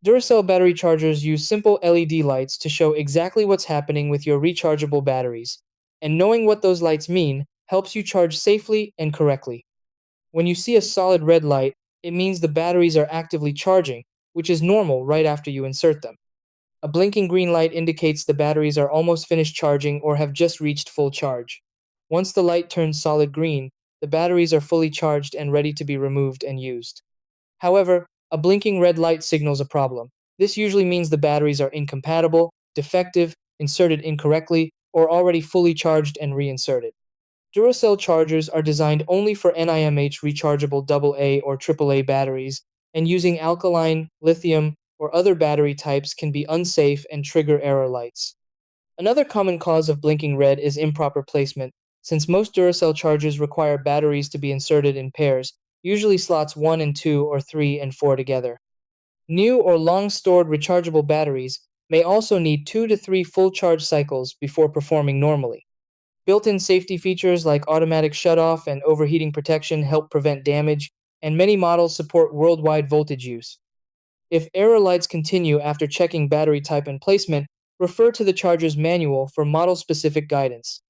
Duracell battery chargers use simple LED lights to show exactly what's happening with your rechargeable batteries, and knowing what those lights mean helps you charge safely and correctly. When you see a solid red light, it means the batteries are actively charging, which is normal right after you insert them. A blinking green light indicates the batteries are almost finished charging or have just reached full charge. Once the light turns solid green, the batteries are fully charged and ready to be removed and used. However, a blinking red light signals a problem. This usually means the batteries are incompatible, defective, inserted incorrectly, or already fully charged and reinserted. Duracell chargers are designed only for NIMH rechargeable AA or AAA batteries, and using alkaline, lithium, or other battery types can be unsafe and trigger error lights. Another common cause of blinking red is improper placement, since most Duracell chargers require batteries to be inserted in pairs, usually slots 1 and 2 or 3 and 4 together. New or long stored rechargeable batteries may also need 2 to 3 full charge cycles before performing normally. Built-in safety features like automatic shutoff and overheating protection help prevent damage, and many models support worldwide voltage use. If error lights continue after checking battery type and placement, refer to the charger's manual for model-specific guidance.